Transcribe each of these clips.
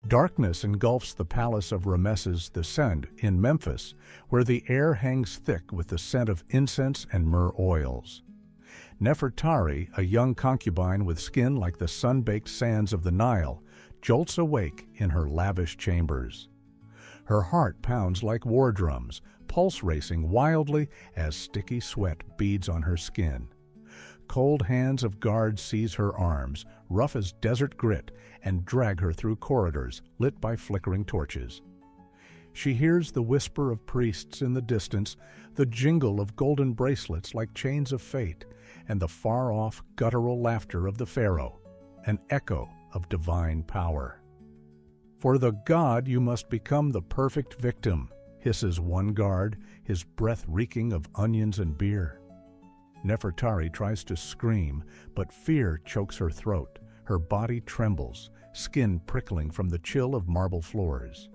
Darkness engulfs the palace of Ramesses II in Memphis, where the air hangs thick with the scent of incense and myrrh oils. Nefertari, a young concubine with skin like the sun-baked sands of the Nile, jolts awake in her lavish chambers. Her heart pounds like war drums, pulse racing wildly as sticky sweat beads on her skin. Cold hands of guards seize her arms, rough as desert grit, and drag her through corridors lit by flickering torches. She hears the whisper of priests in the distance, the jingle of golden bracelets like chains of fate, and the far-off guttural laughter of the Pharaoh, an echo of divine power. "For the god you must become the perfect victim," hisses one guard, his breath reeking of onions and beer. Nefertari tries to scream, but fear chokes her throat. Her body trembles, skin prickling from the chill of marble floors.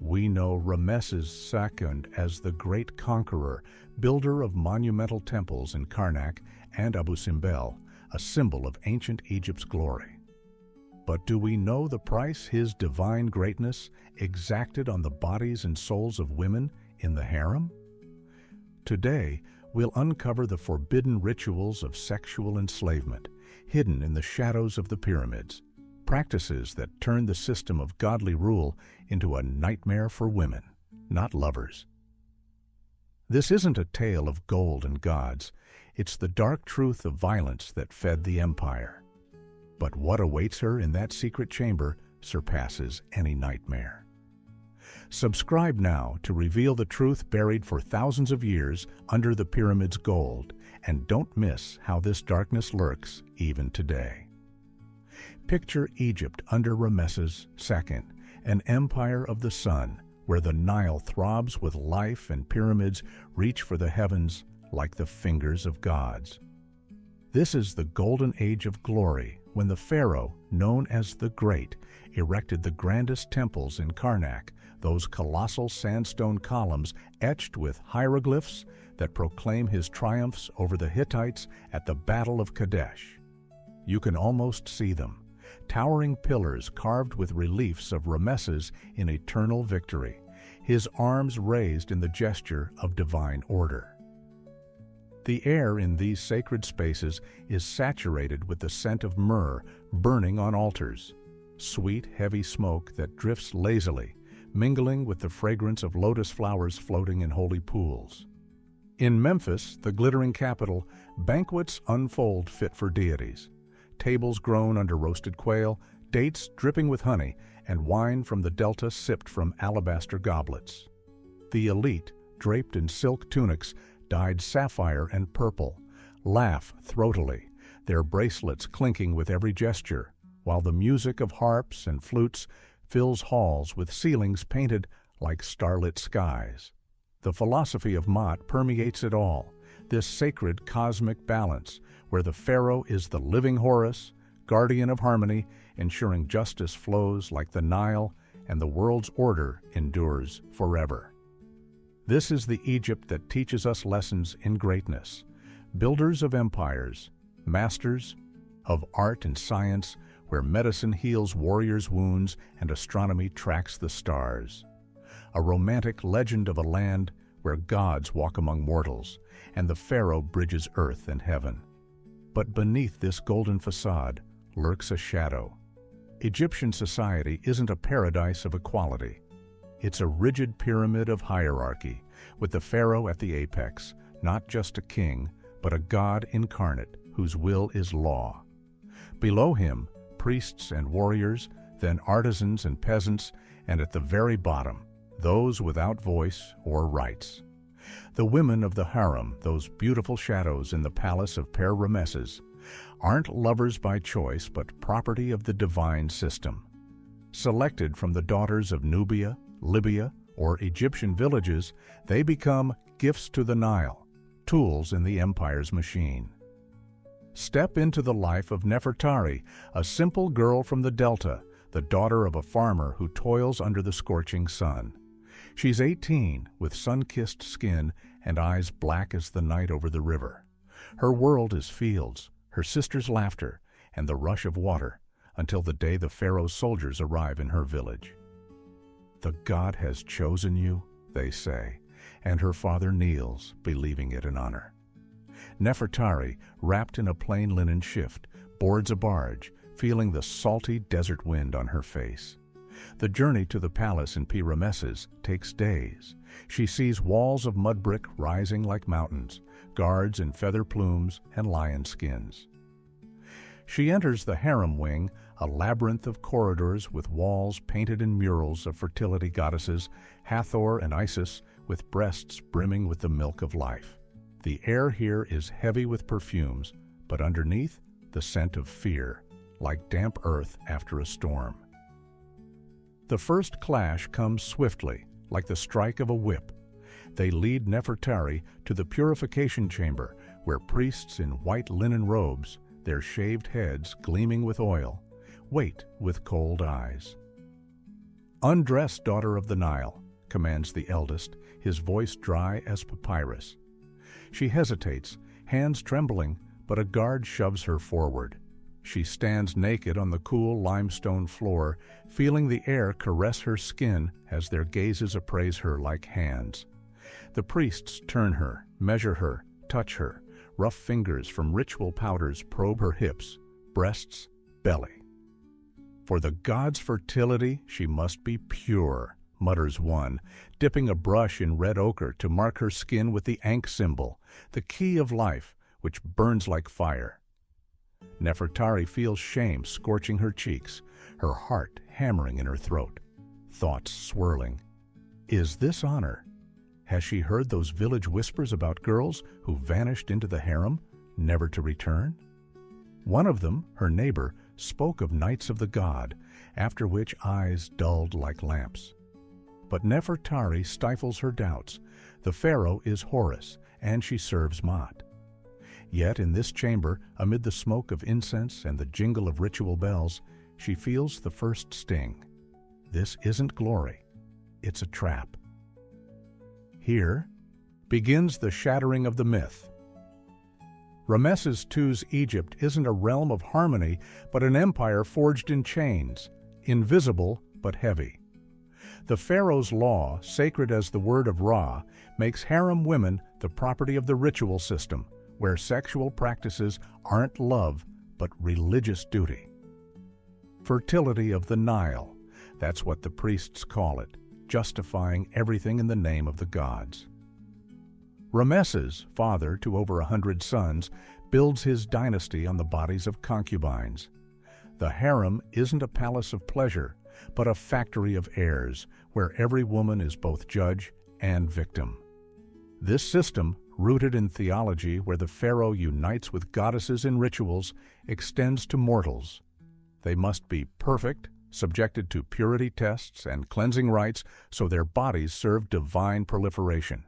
We know Ramesses II as the great conqueror, builder of monumental temples in Karnak and Abu Simbel, a symbol of ancient Egypt's glory. But do we know the price his divine greatness exacted on the bodies and souls of women in the harem? Today, we'll uncover the forbidden rituals of sexual enslavement, hidden in the shadows of the pyramids, practices that turn the system of godly rule into a nightmare for women, not lovers. This isn't a tale of gold and gods, it's the dark truth of violence that fed the empire. But what awaits her in that secret chamber surpasses any nightmare. Subscribe now to reveal the truth buried for thousands of years under the pyramid's gold, and don't miss how this darkness lurks even today. Picture Egypt under Ramesses II, an empire of the sun, where the Nile throbs with life and pyramids reach for the heavens like the fingers of gods. This is the golden age of glory, when the Pharaoh, known as the Great, erected the grandest temples in Karnak, those colossal sandstone columns etched with hieroglyphs that proclaim his triumphs over the Hittites at the Battle of Kadesh. You can almost see them, towering pillars carved with reliefs of Ramesses in eternal victory, his arms raised in the gesture of divine order. The air in these sacred spaces is saturated with the scent of myrrh burning on altars, sweet, heavy smoke that drifts lazily, mingling with the fragrance of lotus flowers floating in holy pools. In Memphis, the glittering capital, banquets unfold fit for deities. Tables grown under roasted quail, dates dripping with honey, and wine from the delta sipped from alabaster goblets. The elite, draped in silk tunics, dyed sapphire and purple, laugh throatily, their bracelets clinking with every gesture, while the music of harps and flutes fills halls with ceilings painted like starlit skies. The philosophy of Mott permeates it all, this sacred cosmic balance, where the Pharaoh is the living Horus, guardian of harmony, ensuring justice flows like the Nile and the world's order endures forever. This is the Egypt that teaches us lessons in greatness, builders of empires, masters of art and science, where medicine heals warriors' wounds and astronomy tracks the stars. A romantic legend of a land where gods walk among mortals, and the Pharaoh bridges earth and heaven. But beneath this golden facade lurks a shadow. Egyptian society isn't a paradise of equality. It's a rigid pyramid of hierarchy, with the Pharaoh at the apex, not just a king, but a god incarnate whose will is law. Below him, priests and warriors, then artisans and peasants, and at the very bottom, those without voice or rights. The women of the harem, those beautiful shadows in the palace of Per Ramesses, aren't lovers by choice but property of the divine system. Selected from the daughters of Nubia, Libya, or Egyptian villages, they become gifts to the Nile, tools in the empire's machine. Step into the life of Nefertari, a simple girl from the Delta, the daughter of a farmer who toils under the scorching sun. She's 18, with sun-kissed skin and eyes black as the night over the river. Her world is fields, her sister's laughter, and the rush of water, until the day the Pharaoh's soldiers arrive in her village. "The god has chosen you," they say, and her father kneels, believing it an honor. Nefertari, wrapped in a plain linen shift, boards a barge, feeling the salty desert wind on her face. The journey to the palace in Ramesses takes days. She sees walls of mud brick rising like mountains, guards in feather plumes and lion skins. She enters the harem wing, a labyrinth of corridors with walls painted in murals of fertility goddesses, Hathor and Isis, with breasts brimming with the milk of life. The air here is heavy with perfumes, but underneath, the scent of fear, like damp earth after a storm. The first clash comes swiftly, like the strike of a whip. They lead Nefertari to the purification chamber, where priests in white linen robes, their shaved heads gleaming with oil, wait with cold eyes. "Undress, daughter of the Nile," commands the eldest, his voice dry as papyrus. She hesitates, hands trembling, but a guard shoves her forward. She stands naked on the cool limestone floor, feeling the air caress her skin as their gazes appraise her like hands. The priests turn her, measure her, touch her. Rough fingers from ritual powders probe her hips, breasts, belly. "For the god's fertility, she must be pure," mutters one, dipping a brush in red ochre to mark her skin with the Ankh symbol, the key of life, which burns like fire. Nefertari feels shame scorching her cheeks, her heart hammering in her throat, thoughts swirling. Is this honor? Has she heard those village whispers about girls who vanished into the harem, never to return? One of them, her neighbor, spoke of nights of the god, after which eyes dulled like lamps. But Nefertari stifles her doubts. The pharaoh is Horus, and she serves Ma'at. Yet in this chamber, amid the smoke of incense and the jingle of ritual bells, she feels the first sting. This isn't glory. It's a trap. Here begins the shattering of the myth. Ramesses II's Egypt isn't a realm of harmony, but an empire forged in chains, invisible but heavy. The pharaoh's law, sacred as the word of Ra, makes harem women the property of the ritual system, where sexual practices aren't love, but religious duty. Fertility of the Nile, that's what the priests call it, justifying everything in the name of the gods. Ramesses, father to over 100 sons, builds his dynasty on the bodies of concubines. The harem isn't a palace of pleasure, but a factory of heirs, where every woman is both judge and victim. This system, rooted in theology where the pharaoh unites with goddesses in rituals, extends to mortals. They must be perfect, subjected to purity tests and cleansing rites so their bodies serve divine proliferation.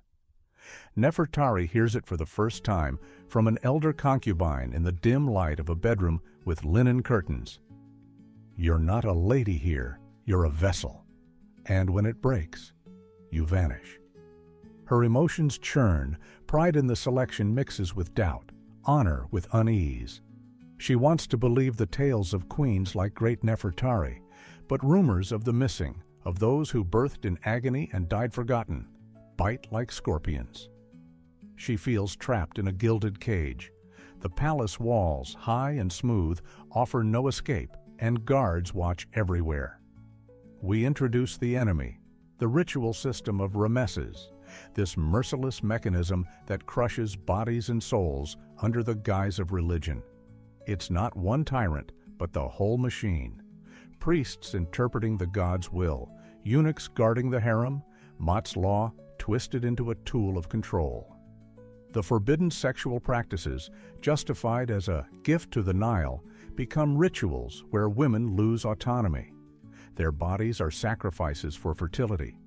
Nefertari hears it for the first time from an elder concubine in the dim light of a bedroom with linen curtains. "You're not a lady here, you're a vessel. And when it breaks, you vanish." Her emotions churn, pride in the selection mixes with doubt, honor with unease. She wants to believe the tales of queens like great Nefertari, but rumors of the missing, of those who birthed in agony and died forgotten, bite like scorpions. She feels trapped in a gilded cage. The palace walls, high and smooth, offer no escape, and guards watch everywhere. We introduce the enemy, the ritual system of Ramesses, this merciless mechanism that crushes bodies and souls under the guise of religion. It's not one tyrant, but the whole machine. Priests interpreting the god's will, eunuchs guarding the harem, Ma'at's law twisted into a tool of control. The forbidden sexual practices, justified as a gift to the Nile, become rituals where women lose autonomy. Their bodies are sacrifices for fertility,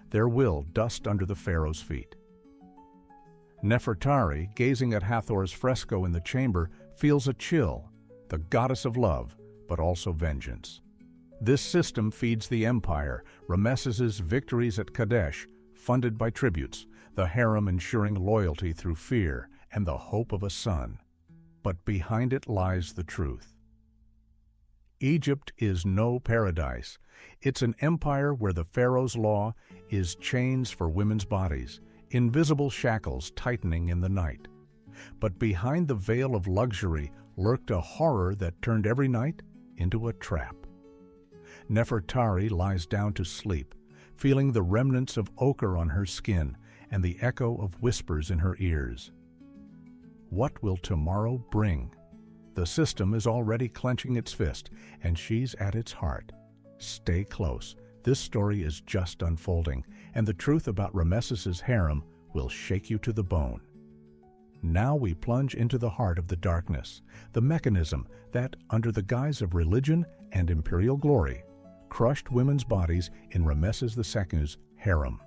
their will dust under the pharaoh's feet. Nefertari, gazing at Hathor's fresco in the chamber, feels a chill, the goddess of love, but also vengeance. This system feeds the empire, Ramesses' victories at Kadesh, funded by tributes, the harem ensuring loyalty through fear and the hope of a son. But behind it lies the truth. Egypt is no paradise. It's an empire where the Pharaoh's law is chains for women's bodies, invisible shackles tightening in the night. But behind the veil of luxury lurked a horror that turned every night into a trap. Nefertari lies down to sleep, feeling the remnants of ochre on her skin and the echo of whispers in her ears. What will tomorrow bring? The system is already clenching its fist, and she's at its heart. Stay close. This story is just unfolding, and the truth about Ramesses' harem will shake you to the bone. Now we plunge into the heart of the darkness, the mechanism that, under the guise of religion and imperial glory, crushed women's bodies in Ramesses II's harem.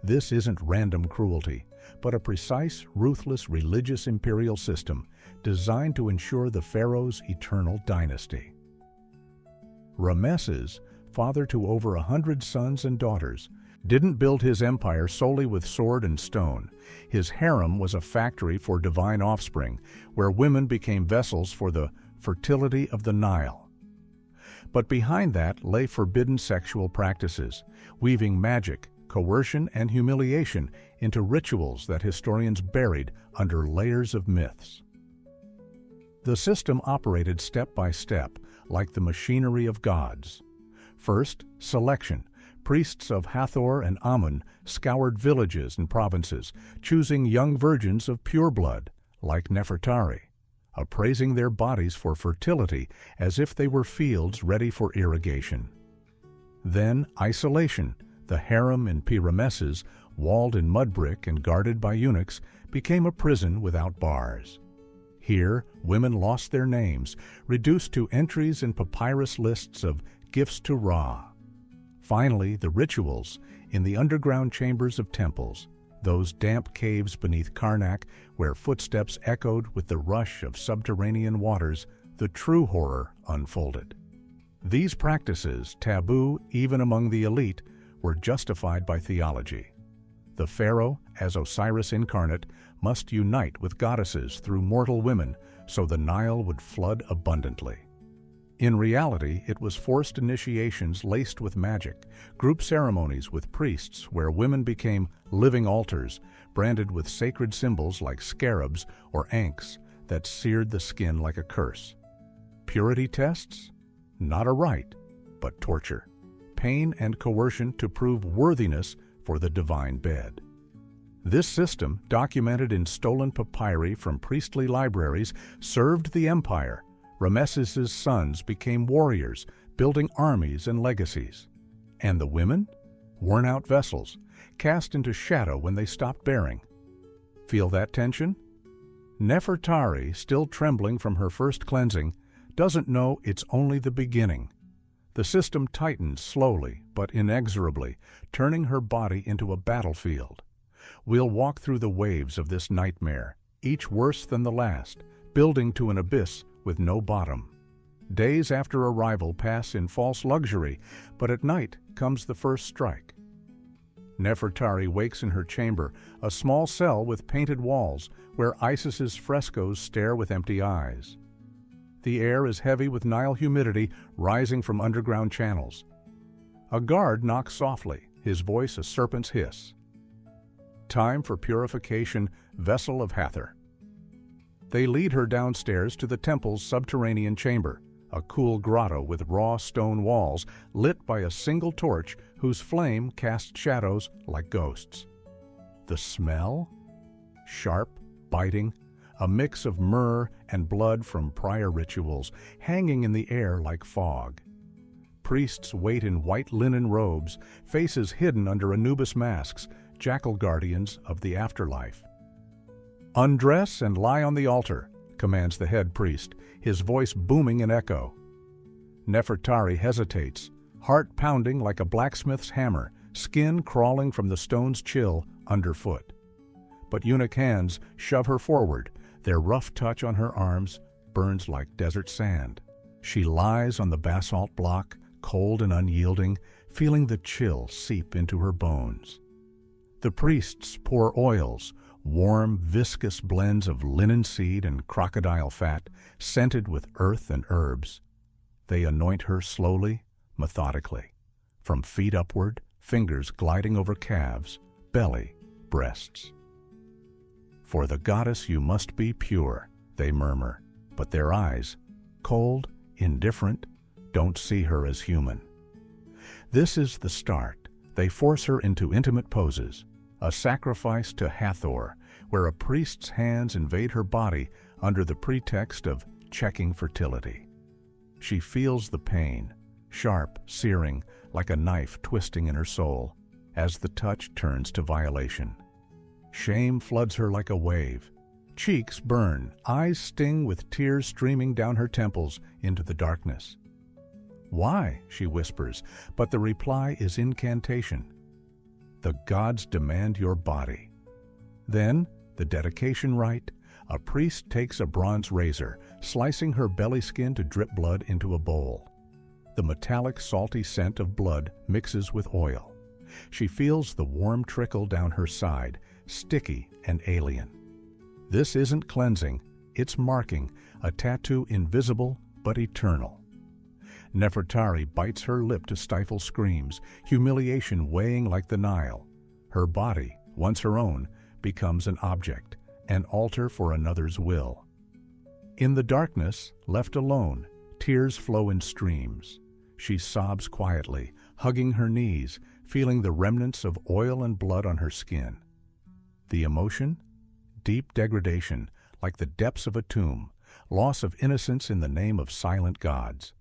This isn't random cruelty, but a precise, ruthless religious imperial system designed to ensure the pharaoh's eternal dynasty. Ramesses, father to over 100 sons and daughters, didn't build his empire solely with sword and stone. His harem was a factory for divine offspring, where women became vessels for the fertility of the Nile. But behind that lay forbidden sexual practices, weaving magic, coercion, and humiliation into rituals that historians buried under layers of myths. The system operated step by step, like the machinery of gods. First, selection. Priests of Hathor and Amun scoured villages and provinces, choosing young virgins of pure blood, like Nefertari, appraising their bodies for fertility as if they were fields ready for irrigation. Then, isolation. The harem in Ramesses, walled in mud brick and guarded by eunuchs, became a prison without bars. Here, women lost their names, reduced to entries in papyrus lists of gifts to Ra. Finally, the rituals in the underground chambers of temples, those damp caves beneath Karnak where footsteps echoed with the rush of subterranean waters, the true horror unfolded. These practices, taboo even among the elite, were justified by theology. The pharaoh, as Osiris incarnate, must unite with goddesses through mortal women so the Nile would flood abundantly. In reality, it was forced initiations laced with magic, group ceremonies with priests where women became living altars, branded with sacred symbols like scarabs or ankhs that seared the skin like a curse. Purity tests? Not a rite, but torture. Pain and coercion to prove worthiness for the divine bed. This system, documented in stolen papyri from priestly libraries, served the empire. Ramesses' sons became warriors, building armies and legacies. And the women? Worn-out vessels, cast into shadow when they stopped bearing. Feel that tension? Nefertari, still trembling from her first cleansing, doesn't know it's only the beginning. The system tightens slowly but inexorably, turning her body into a battlefield. We'll walk through the waves of this nightmare, each worse than the last, building to an abyss with no bottom. Days after arrival pass in false luxury, but at night comes the first strike. Nefertari wakes in her chamber, a small cell with painted walls, where Isis's frescoes stare with empty eyes. The air is heavy with Nile humidity rising from underground channels. A guard knocks softly, his voice a serpent's hiss. Time for purification, vessel of Hathor. They lead her downstairs to the temple's subterranean chamber, a cool grotto with raw stone walls lit by a single torch whose flame casts shadows like ghosts. The smell? Sharp, biting, a mix of myrrh and blood from prior rituals, hanging in the air like fog. Priests wait in white linen robes, faces hidden under Anubis masks, jackal guardians of the afterlife. "Undress and lie on the altar," commands the head priest, his voice booming in echo. Nefertari hesitates, heart pounding like a blacksmith's hammer, skin crawling from the stone's chill underfoot. But eunuch hands shove her forward, their rough touch on her arms burns like desert sand. She lies on the basalt block, cold and unyielding, feeling the chill seep into her bones. The priests pour oils, warm, viscous blends of linen seed and crocodile fat, scented with earth and herbs. They anoint her slowly, methodically. From feet upward, fingers gliding over calves, belly, breasts. "For the goddess you must be pure," they murmur, but their eyes, cold, indifferent, don't see her as human. This is the start. They force her into intimate poses, a sacrifice to Hathor, where a priest's hands invade her body under the pretext of checking fertility. She feels the pain, sharp, searing, like a knife twisting in her soul, as the touch turns to violation. Shame floods her like a wave. Cheeks burn, eyes sting with tears streaming down her temples into the darkness. "Why?" she whispers, but the reply is incantation. "The gods demand your body." Then, the dedication rite, a priest takes a bronze razor, slicing her belly skin to drip blood into a bowl. The metallic, salty scent of blood mixes with oil. She feels the warm trickle down her side, sticky and alien. This isn't cleansing, it's marking, a tattoo invisible but eternal. Nefertari bites her lip to stifle screams, humiliation weighing like the Nile. Her body, once her own, becomes an object, an altar for another's will. In the darkness, left alone, tears flow in streams. She sobs quietly, hugging her knees, feeling the remnants of oil and blood on her skin. The emotion? Deep degradation, like the depths of a tomb, loss of innocence in the name of silent gods.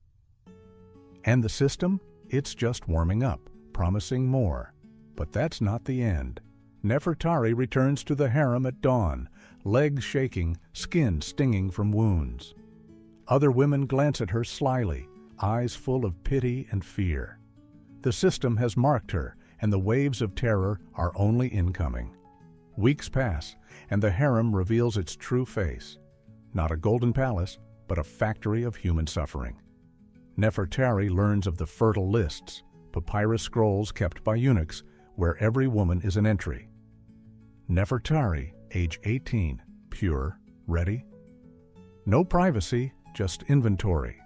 And the system? It's just warming up, promising more. But that's not the end. Nefertari returns to the harem at dawn, legs shaking, skin stinging from wounds. Other women glance at her slyly, eyes full of pity and fear. The system has marked her, and the waves of terror are only incoming. Weeks pass, and the harem reveals its true face. Not a golden palace, but a factory of human suffering. Nefertari learns of the fertile lists, papyrus scrolls kept by eunuchs, where every woman is an entry. Nefertari, age 18, pure, ready. No privacy, just inventory.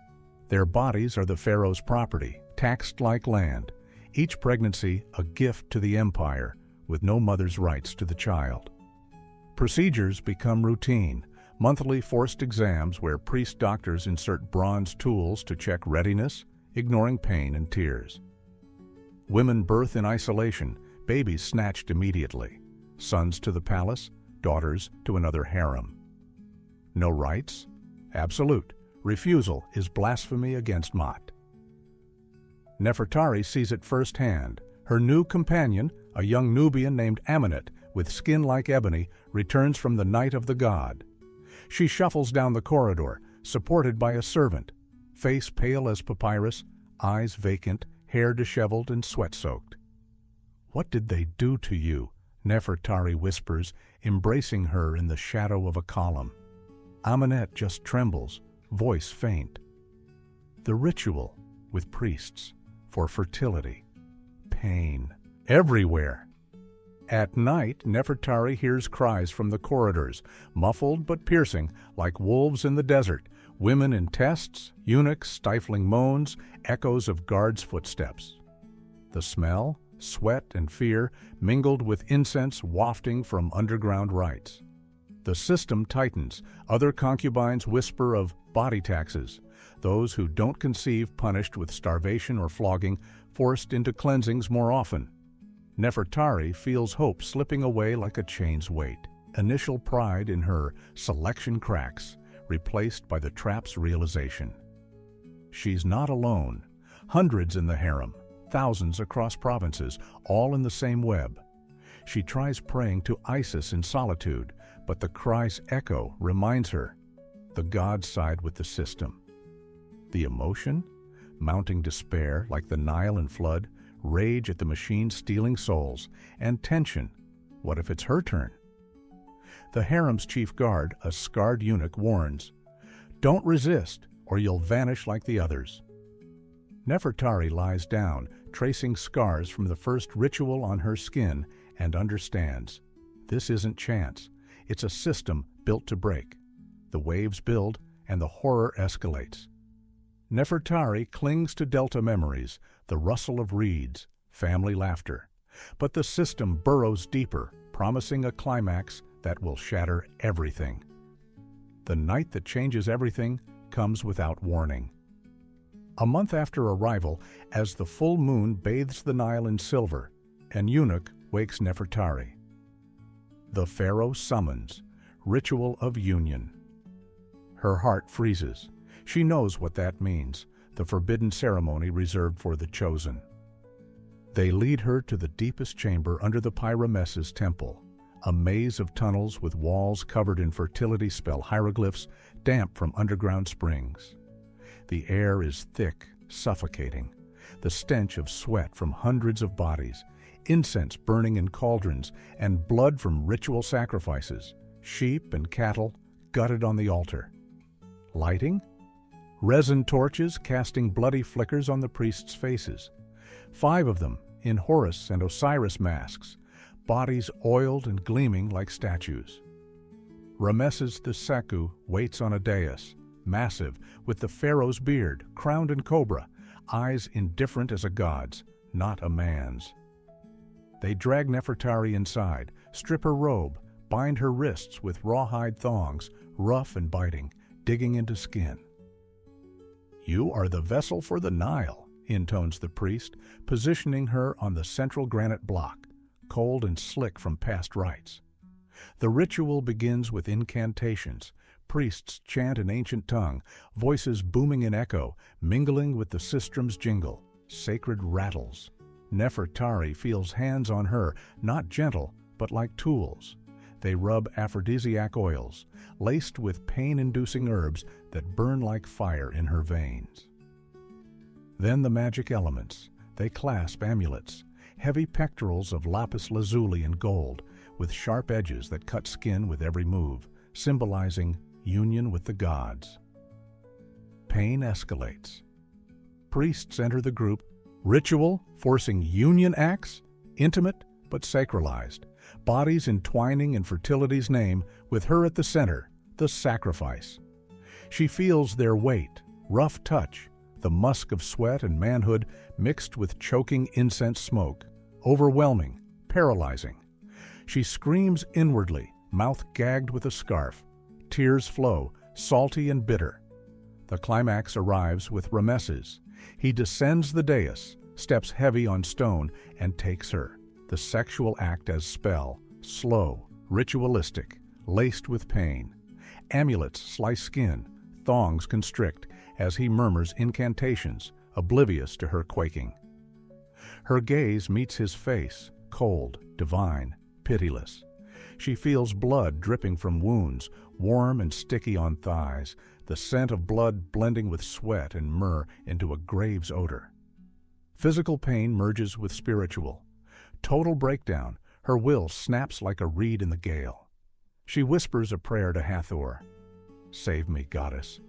Their bodies are the pharaoh's property, taxed like land, each pregnancy a gift to the empire, with no mother's rights to the child. Procedures become routine, monthly forced exams where priest doctors insert bronze tools to check readiness, ignoring pain and tears. Women birth in isolation, babies snatched immediately. Sons to the palace, daughters to another harem. No rights? Absolute. Refusal is blasphemy against Ma'at. Nefertari sees it firsthand. Her new companion, a young Nubian named Amenet, with skin like ebony, returns from the night of the god. She shuffles down the corridor, supported by a servant, face pale as papyrus, eyes vacant, hair disheveled and sweat-soaked. "What did they do to you?" Nefertari whispers, embracing her in the shadow of a column. Amenet just trembles, voice faint. The ritual, with priests, for fertility. Pain. Everywhere. At night, Nefertari hears cries from the corridors, muffled but piercing, like wolves in the desert, women in tests, eunuchs stifling moans, echoes of guards' footsteps. The smell, sweat and fear, mingled with incense wafting from underground rites. The system tightens. Other concubines whisper of body taxes, those who don't conceive punished with starvation or flogging, forced into cleansings more often. Nefertari feels hope slipping away like a chain's weight. Initial pride in her selection cracks, replaced by the trap's realization. She's not alone. Hundreds in the harem, thousands across provinces, all in the same web. She tries praying to Isis in solitude, but the cry's echo reminds her, the gods side with the system. The emotion? Mounting despair like the Nile in flood, rage at the machine stealing souls, and tension. What if it's her turn? The harem's chief guard, a scarred eunuch, warns, "Don't resist, or you'll vanish like the others." Nefertari lies down, tracing scars from the first ritual on her skin, and understands. This isn't chance. It's a system built to break. The waves build, and the horror escalates. Nefertari clings to Delta memories, the rustle of reeds, family laughter. But the system burrows deeper, promising a climax that will shatter everything. The night that changes everything comes without warning. A month after arrival, as the full moon bathes the Nile in silver, an eunuch wakes Nefertari. The Pharaoh summons, ritual of union. Her heart freezes. She knows what that means, the forbidden ceremony reserved for the chosen. They lead her to the deepest chamber under the Ramesses temple, a maze of tunnels with walls covered in fertility spell hieroglyphs, damp from underground springs. The air is thick, suffocating, the stench of sweat from hundreds of bodies, incense burning in cauldrons, and blood from ritual sacrifices, sheep and cattle gutted on the altar. Lighting? Resin torches casting bloody flickers on the priests' faces. 5 of them in Horus and Osiris masks, bodies oiled and gleaming like statues. Ramesses II waits on a dais, massive, with the pharaoh's beard, crowned in cobra, eyes indifferent as a god's, not a man's. They drag Nefertari inside, strip her robe, bind her wrists with rawhide thongs, rough and biting, digging into skin. "You are the vessel for the Nile," intones the priest, positioning her on the central granite block, cold and slick from past rites. The ritual begins with incantations. Priests chant in ancient tongue, voices booming in echo, mingling with the sistrum's jingle, sacred rattles. Nefertari feels hands on her, not gentle, but like tools. They rub aphrodisiac oils, laced with pain-inducing herbs that burn like fire in her veins. Then the magic elements. They clasp amulets, heavy pectorals of lapis lazuli and gold, with sharp edges that cut skin with every move, symbolizing union with the gods. Pain escalates. Priests enter the group, ritual forcing union acts, intimate but sacralized, bodies entwining in fertility's name, with her at the center, the sacrifice. She feels their weight, rough touch, the musk of sweat and manhood mixed with choking incense smoke, overwhelming, paralyzing. She screams inwardly, mouth gagged with a scarf. Tears flow, salty and bitter. The climax arrives with Ramesses. He descends the dais, steps heavy on stone, and takes her. The sexual act as spell, slow, ritualistic, laced with pain. Amulets slice skin, thongs constrict, as he murmurs incantations, oblivious to her quaking. Her gaze meets his face, cold, divine, pitiless. She feels blood dripping from wounds, warm and sticky on thighs, the scent of blood blending with sweat and myrrh into a grave's odor. Physical pain merges with spiritual. Total breakdown, her will snaps like a reed in the gale. She whispers a prayer to Hathor. "Save me, goddess."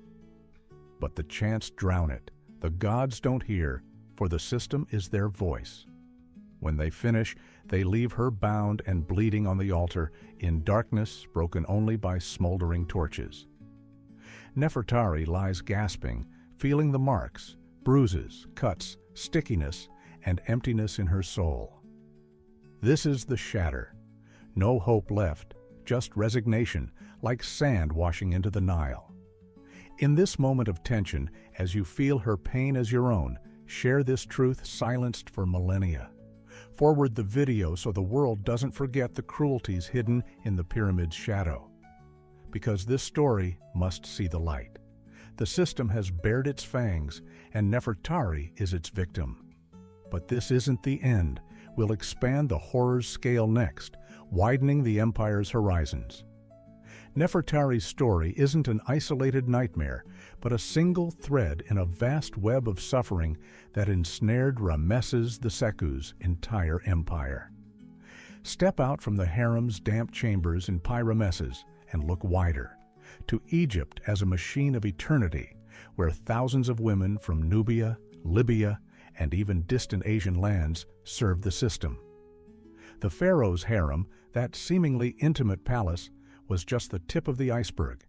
But the chants drown it. The gods don't hear, for the system is their voice. When they finish, they leave her bound and bleeding on the altar, in darkness broken only by smoldering torches. Nefertari lies gasping, feeling the marks, bruises, cuts, stickiness, and emptiness in her soul. This is the shatter. No hope left, just resignation, like sand washing into the Nile. In this moment of tension, as you feel her pain as your own, share this truth silenced for millennia. Forward the video so the world doesn't forget the cruelties hidden in the pyramid's shadow. Because this story must see the light. The system has bared its fangs, and Nefertari is its victim. But this isn't the end. We'll expand the horror's scale next, widening the empire's horizons. Nefertari's story isn't an isolated nightmare, but a single thread in a vast web of suffering that ensnared Ramesses II's entire empire. Step out from the harem's damp chambers in Ramesses and look wider, to Egypt as a machine of eternity, where thousands of women from Nubia, Libya, and even distant Asian lands serve the system. The pharaoh's harem, that seemingly intimate palace, was just the tip of the iceberg.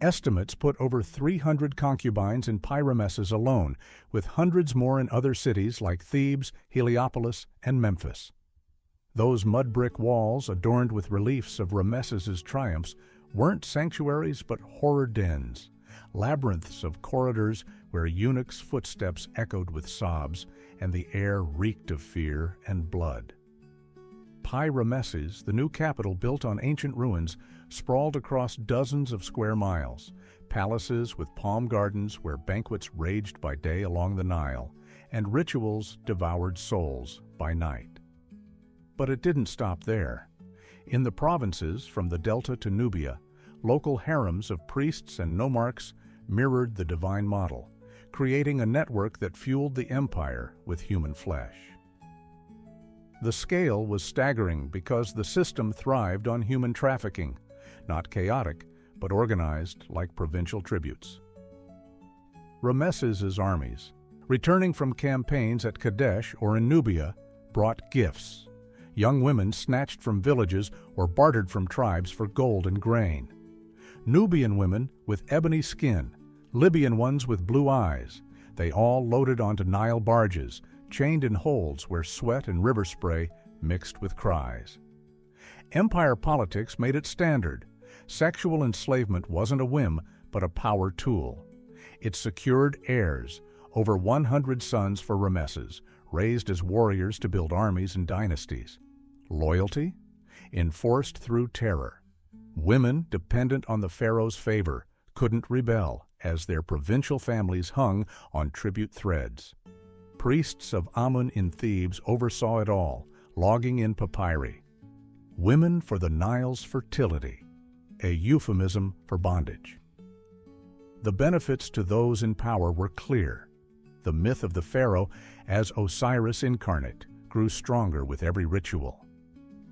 Estimates put over 300 concubines in Ramesses alone, with hundreds more in other cities like Thebes, Heliopolis, and Memphis. Those mud brick walls, adorned with reliefs of Ramesses' triumphs, weren't sanctuaries but horror dens, labyrinths of corridors where eunuchs' footsteps echoed with sobs and the air reeked of fear and blood. Ramesses, the new capital built on ancient ruins, sprawled across dozens of square miles, palaces with palm gardens where banquets raged by day along the Nile, and rituals devoured souls by night. But it didn't stop there. In the provinces, from the Delta to Nubia, local harems of priests and nomarchs mirrored the divine model, creating a network that fueled the empire with human flesh. The scale was staggering because the system thrived on human trafficking, not chaotic, but organized like provincial tributes. Ramesses' armies, returning from campaigns at Kadesh or in Nubia, brought gifts. Young women snatched from villages or bartered from tribes for gold and grain. Nubian women with ebony skin, Libyan ones with blue eyes, they all loaded onto Nile barges, chained in holds where sweat and river spray mixed with cries. Empire politics made it standard. Sexual enslavement wasn't a whim, but a power tool. It secured heirs, over 100 sons for Ramesses, raised as warriors to build armies and dynasties. Loyalty? Enforced through terror. Women, dependent on the pharaoh's favor, couldn't rebel, as their provincial families hung on tribute threads. Priests of Amun in Thebes oversaw it all, logging in papyri. Women for the Nile's fertility, a euphemism for bondage. The benefits to those in power were clear. The myth of the pharaoh as Osiris incarnate grew stronger with every ritual.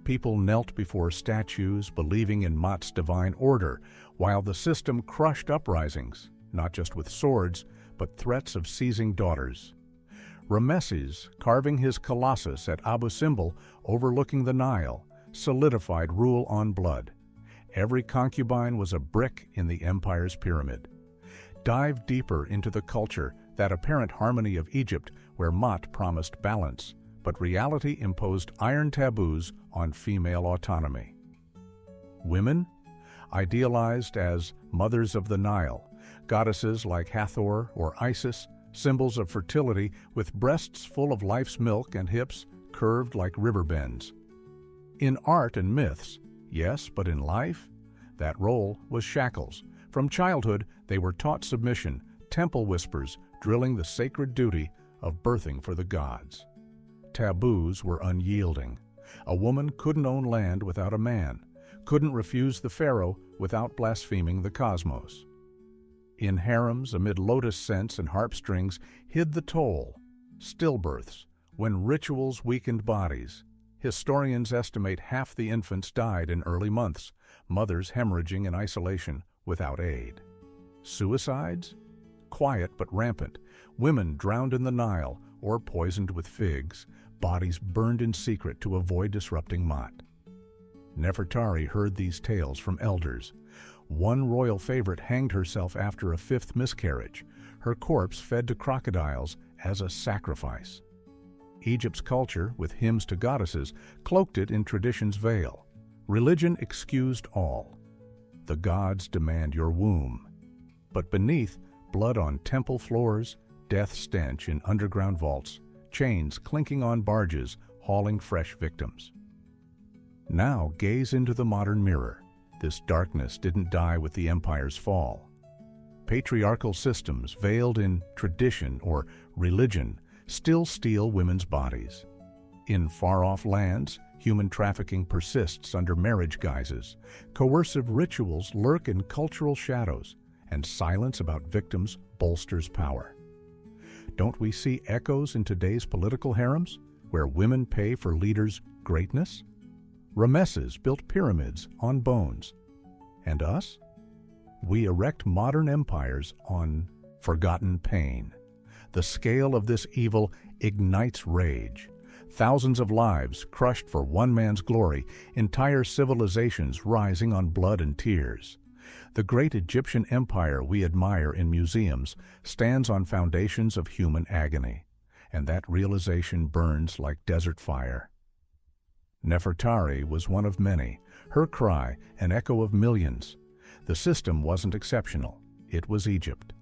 People knelt before statues, believing in Mot's divine order, while the system crushed uprisings, not just with swords, but threats of seizing daughters. Ramesses, carving his colossus at Abu Simbel overlooking the Nile, solidified rule on blood. Every concubine was a brick in the empire's pyramid. Dive deeper into the culture, that apparent harmony of Egypt where Mot promised balance, but reality imposed iron taboos on female autonomy. Women? Idealized as mothers of the Nile, goddesses like Hathor or Isis, symbols of fertility with breasts full of life's milk and hips curved like river bends. In art and myths, yes, but in life? That role was shackles. From childhood, they were taught submission, temple whispers drilling the sacred duty of birthing for the gods. Taboos were unyielding. A woman couldn't own land without a man, couldn't refuse the pharaoh without blaspheming the cosmos. In harems, amid lotus scents and harp strings, hid the toll, stillbirths, when rituals weakened bodies. Historians estimate half the infants died in early months, mothers hemorrhaging in isolation without aid. Suicides? Quiet but rampant. Women drowned in the Nile or poisoned with figs, bodies burned in secret to avoid disrupting Mot. Nefertari heard these tales from elders. One royal favorite hanged herself after a 5th miscarriage, her corpse fed to crocodiles as a sacrifice. Egypt's culture, with hymns to goddesses, cloaked it in tradition's veil. Religion excused all. The gods demand your womb. But beneath, blood on temple floors, death stench in underground vaults, chains clinking on barges, hauling fresh victims. Now gaze into the modern mirror. This darkness didn't die with the empire's fall. Patriarchal systems, veiled in tradition or religion, still steal women's bodies. In far-off lands, human trafficking persists under marriage guises. Coercive rituals lurk in cultural shadows, and silence about victims bolsters power. Don't we see echoes in today's political harems, where women pay for leaders' greatness? Ramesses built pyramids on bones. And us? We erect modern empires on forgotten pain. The scale of this evil ignites rage. Thousands of lives crushed for one man's glory, entire civilizations rising on blood and tears. The great Egyptian empire we admire in museums stands on foundations of human agony, and that realization burns like desert fire. Nefertari was one of many, her cry an echo of millions. The system wasn't exceptional, it was Egypt.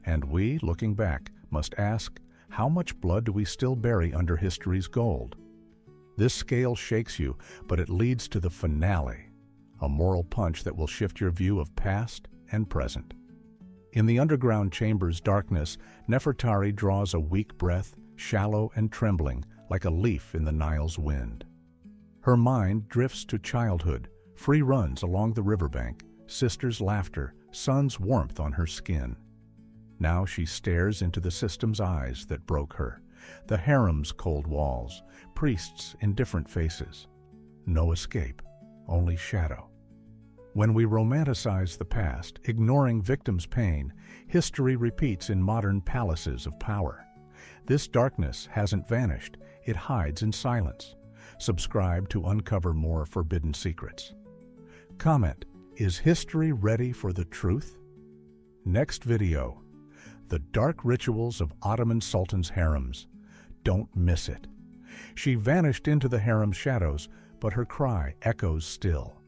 And we, looking back, must ask, how much blood do we still bury under history's gold? This scale shakes you, but it leads to the finale, a moral punch that will shift your view of past and present. In the underground chamber's darkness, Nefertari draws a weak breath, shallow and trembling, like a leaf in the Nile's wind. Her mind drifts to childhood, free runs along the riverbank, sisters' laughter, sun's warmth on her skin. Now she stares into the system's eyes that broke her, the harem's cold walls, priests in different faces. No escape, only shadow. When we romanticize the past, ignoring victims' pain, history repeats in modern palaces of power. This darkness hasn't vanished, it hides in silence. Subscribe to uncover more forbidden secrets. Comment, is history ready for the truth? Next video, the dark rituals of Ottoman sultans' harems. Don't miss it. She vanished into the harem's shadows, but her cry echoes still.